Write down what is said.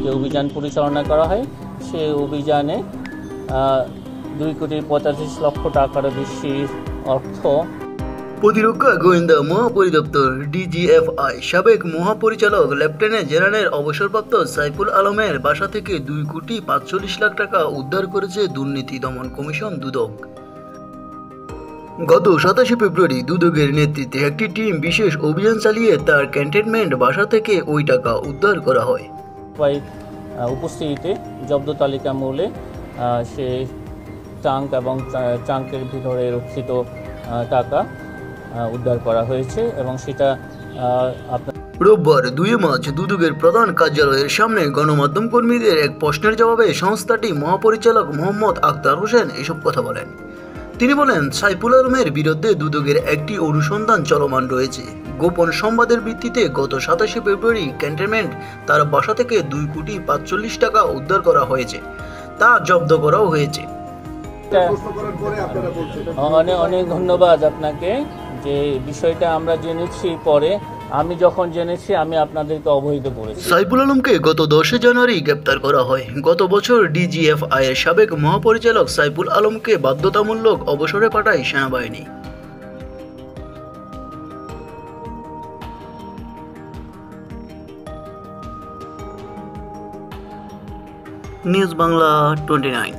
যে অভিযান পরিচালনা করা হয় সেই অভিযানে 2,85,00,000 টাকারও বেশি অর্থ প্রতিরক্ষা গোয়েন্দা মহাপরিদপ্তর ডিজিএফআই সাবেক মহাপরিচালক লেফটেন্যান্ট জেনারেল অবসরপ্রাপ্ত সাইফুল আলমের বাসা থেকে 2,45,00,000 টাকা উদ্ধার করেছে দুর্নীতি দমন কমিশন দুদক। গত 27 ফেব্রুয়ারি দুদকের নেতৃত্বে একটি টিম বিশেষ অভিযান চালিয়ে তার ক্যান্টনমেন্ট বাসা থেকে ওই টাকা উদ্ধার করা হয়। উপস্থিতিতে জব্দ তালিকা মূলে সে ট্রাঙ্ক এবং ট্রাঙ্কের ভিতরে রক্ষিত টাকা উদ্ধার করা হয়েছে এবং সেটা রোববার 2 মার্চ দুদকের প্রধান কার্যালয়ের সামনে গণমাধ্যম কর্মীদের এক প্রশ্নের জবাবে সংস্থাটি মহাপরিচালক মোহাম্মদ আখতার হোসেন এসব কথা বলেন। তিনি বলেন, সাইফুল আলমের বিরুদ্ধে দুদকের একটি অনুসন্ধান চলমান রয়েছে। গোপন সংবাদের ভিত্তিতে গত 27 ফেব্রুয়ারি ক্যান্টনমেন্ট তার বাসা থেকে 2,45,00,000 টাকা উদ্ধার করা হয়েছে, তা জব্দ করাও হয়েছে। অনেক অনেক ধন্যবাদ আপনাকে। যে বিষয়টা আমরা জেনেছি পরে, আমি যখন জেনেছি আমি আপনাদেরকে অবহিত করেছি। সাইফুল আলমকে গত 10 জানুয়ারি গ্রেপ্তার করা হয়। গত বছর ডিজিএফআই এর সাবেক মহাপরিচালক সাইফুল আলমকে বাধ্যতামূলক অবসরে পাঠায় সেনাবাহিনী। নিউজ বাংলা 29।